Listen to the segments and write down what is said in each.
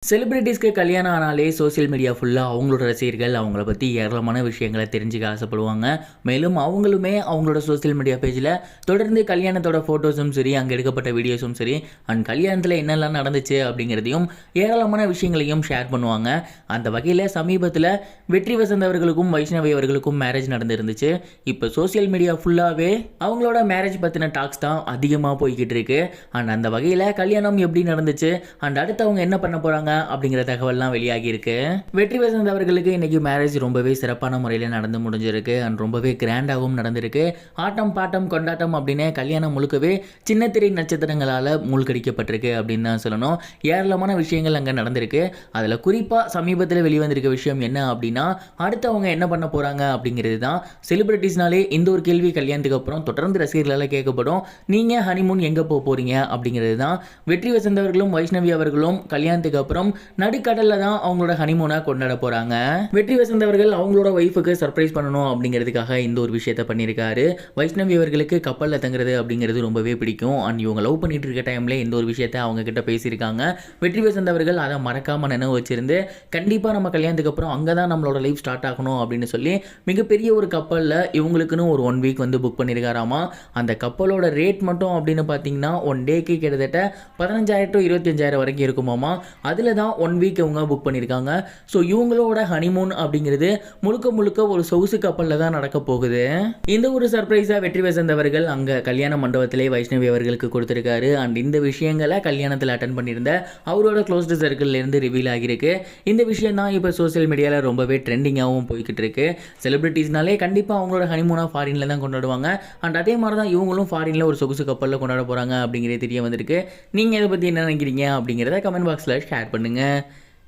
செலிபிரிட்டிஸ்க்கு கல்யாணம் ஆனாலே social media ஃபுல்லாக அவங்களோட ரசிகர்கள் அவங்கள பற்றி ஏராளமான விஷயங்களை தெரிஞ்சுக்க ஆசைப்படுவாங்க. மேலும் அவங்களுமே அவங்களோட சோசியல் மீடியா பேஜில் தொடர்ந்து கல்யாணத்தோட ஃபோட்டோஸும் சரி, அங்கே எடுக்கப்பட்ட வீடியோஸும் சரி, அண்ட் கல்யாணத்தில் என்னெல்லாம் நடந்துச்சு அப்படிங்கிறதையும் ஏராளமான விஷயங்களையும் ஷேர் பண்ணுவாங்க. அந்த வகையில் சமீபத்தில் வெற்றி வசந்த் அவர்களுக்கும் வைஷ்ணவி அவர்களுக்கும் மேரேஜ் நடந்துருந்துச்சு. இப்போ சோசியல் மீடியா ஃபுல்லாகவே அவங்களோட மேரேஜ் பற்றின டாக்ஸ் தான் அதிகமாக போய்கிட்டு இருக்கு. அண்ட் அந்த வகையில் கல்யாணம் எப்படி நடந்துச்சு, அண்ட் அடுத்து அவங்க என்ன பண்ண போகிறாங்க அப்படிங்கிற தகவல்லாம் வெளியாகி இருக்கு. வெற்றி வசந்த் அவர்களுக்கு இன்னைக்கு மேரேஜ் ரொம்பவே சிறப்பான முறையில் நடந்து முடிஞ்சிருக்கு. அண்ட் ரொம்பவே கிராண்டாகவும் நடந்திருக்கு. ஆட்டம் பாட்டம் கொண்டாட்டம் அப்படின்னு கல்யாணம் முழுக்கவே சின்னத்திரை நட்சத்திரங்களால் மூழ்கடிக்கப்பட்டிருக்கு அப்படின்னு தான் சொல்லணும். ஏராளமான விஷயங்கள் அங்கே நடந்திருக்கு. அதில் குறிப்பாக சமீபத்தில் வெளிவந்திருக்க விஷயம் என்ன அப்படின்னா, அடுத்து அவங்க என்ன பண்ண போகிறாங்க அப்படிங்கிறது தான். செலிபிரிட்டிஸ்னாலே இந்த ஒரு கேள்வி கல்யாணத்துக்கு அப்புறம் தொடர்ந்து ரசிகர்களால் கேட்கப்படும். நீங்கள் ஹனிமூன் எங்கே போக போகிறீங்க அப்படிங்கிறது தான். வெற்றி வசந்த் அவர்களும் வைஷ்ணவி அவர்களும் கல்யாணத்துக்கு அப்புறம் நடுக்கடல்ல தான் அவங்களோட ஹனிமூனை கொண்டாட போறாங்க. வெற்றி வசந்த் அவர்கள் அவங்களோட ஒய்ஃபுக்கு சர்ப்ரைஸ் பண்ணணும் அப்படிங்கிறதுக்காக இந்த ஒரு விஷயத்தை பண்ணியிருக்காரு. வைஷ்ணவி அவர்களுக்கு கப்பலில் தங்குறது அப்படிங்கிறது ரொம்பவே பிடிக்கும். அண்ட் இவங்க லவ் பண்ணிட்டு இருக்க டைம்ல இந்த ஒரு விஷயத்தை அவங்க கிட்ட பேசியிருக்காங்க. வெற்றி வசந்த் அவர்கள் அதை மறக்காம நினைவு வச்சிருந்து கண்டிப்பாக நம்ம கல்யாணத்துக்கு அப்புறம் அங்கே தான் நம்மளோட லைஃப் ஸ்டார்ட் ஆகணும் அப்படின்னு சொல்லி மிகப்பெரிய ஒரு கப்பலில் இவங்களுக்குன்னு ஒரு 1 வீக் வந்து புக் பண்ணியிருக்காராமா. அந்த கப்பலோட ரேட் மட்டும் அப்படின்னு பார்த்தீங்கன்னா 1 டேக்கு கிட்டத்தட்ட 15,000 to 25,000 வரைக்கும் இருக்குமாமா. அதில் தான் 1 வீக் அவங்க புக் பண்ணியிருக்காங்க. ஸோ இவங்களோட ஹனிமூன் அப்படிங்கிறது முழுக்க முழுக்க ஒரு சொகுசு கப்பலில் தான் நடக்க போகுது. இந்த ஒரு சர்ப்ரைஸாக வெற்றி வசந்த் அவர்கள் அங்கே கல்யாண மண்டபத்திலே வைஷ்ணவி அவர்களுக்கு கொடுத்துருக்காரு. அண்ட் இந்த விஷயங்களை கல்யாணத்தில் அட்டன் பண்ணியிருந்த அவரோட க்ளோஸ்டு சர்க்கிள்லேருந்து ரிவீல் ஆகியிருக்கு. இந்த விஷயம் தான் இப்போ சோசியல் மீடியாவில் ரொம்பவே ட்ரெண்டிங்காகவும் போய்கிட்டு இருக்கு. செலிபிரிட்டிஸ்னாலே கண்டிப்பாக அவங்களோட ஹனிமூனாக ஃபாரினில் தான் கொண்டாடுவாங்க. அண்ட் அதே மாதிரி தான் இவங்களும் ஃபாரினில் ஒரு சொகுசு கப்பலில் கொண்டாட போகிறாங்க அப்படிங்கிறது தெரிய வந்திருக்கு. நீங்கள் இதை பற்றி என்ன நினைக்கிறீங்க அப்படிங்கிறத கமெண்ட் பாக்ஸில் ஷேர் பண்ணுங்க.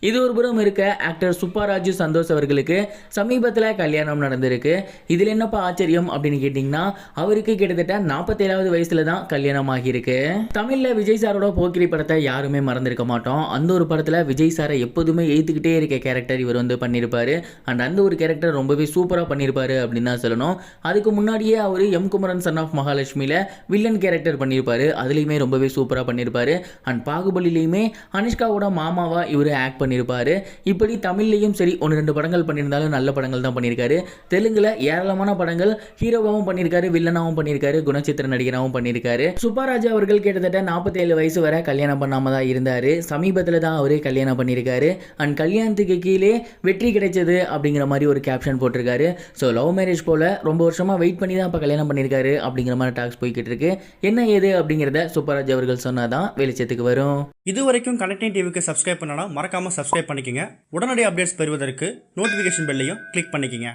இது ஒரு புறம் இருக்க, ஆக்டர் சுப்பாராஜு சந்தோஷ் அவர்களுக்கு சமீபத்தில் கல்யாணம் நடந்திருக்கு. இதில் என்னப்பா ஆச்சரியம் அப்படின்னு கேட்டிங்கன்னா, அவருக்கு கிட்டத்தட்ட 47வது வயசில் தான் கல்யாணம் ஆகியிருக்கு. தமிழில் விஜய் சாரோட போக்கிரி படத்தை யாருமே மறந்துருக்க மாட்டோம். அந்த ஒரு படத்தில் விஜய் சாரை எப்போதுமே எய்த்துக்கிட்டே இருக்க கேரக்டர் இவர் வந்து பண்ணியிருப்பார். அண்ட் அந்த ஒரு கேரக்டர் ரொம்பவே சூப்பராக பண்ணியிருப்பார் அப்படின்னு தான் சொல்லணும். அதுக்கு முன்னாடியே அவர் எம் குமரன் சன் ஆஃப் மகாலட்சுமியில் வில்லன் கேரக்டர் பண்ணியிருப்பார். அதுலேயுமே ரொம்பவே சூப்பராக பண்ணியிருப்பார். அண்ட் பாகுபலிலையுமே அனுஷ்காவோட மாமாவா இவர் ஆக்ட் பண்ணியிருப்பாரு. இப்படி தமிழ்லையும் சரி 1-2 படங்கள் பண்ணியிருந்தாலும் நல்ல படங்கள் தான் பண்ணியிருக்காரு. தெலுங்குல ஏராளமான படங்கள் ஹீரோவாகவும் பண்ணியிருக்காரு, வில்லனாகவும் பண்ணியிருக்காரு, குணச்சித்திர நடிகராகவும் பண்ணியிருக்காரு. சுப்பாராஜா அவர்கள் கிட்டத்தட்ட 47 வயசு வரை கல்யாணம் பண்ணாம தான் இருந்தார். சமீபத்தில் தான் அவரே கல்யாணம் பண்ணியிருக்காரு. அண்ட் கல்யாணத்துக்கு கீழே வெற்றி கிடைச்சது அப்படிங்கிற மாதிரி ஒரு கேப்ஷன் போட்டிருக்காரு. ஸோ லவ் மேரேஜ் போல ரொம்ப வருஷமா வெயிட் பண்ணி தான் இப்போ கல்யாணம் பண்ணியிருக்காரு அப்படிங்கிற மாதிரி டாக்ஸ் போய்கிட்டு இருக்கு. என்ன ஏது அப்படிங்கிறத சுப்பாராஜா அவர்கள் சொன்னாதான் வெளிச்சத்துக்கு வரும். இது வரைக்கும் கனெக்டிங் டிவிக்கு சப்ஸ்கிரைப் பண்ணனா மறக்காம சப்ஸ்கிரைப் பண்ணிக்கங்க. உடனடி அப்டேட்ஸ் பெறுவதற்கு நோட்டிஃபிகேஷன் பெல்லையும் கிளிக் பண்ணிக்கங்க.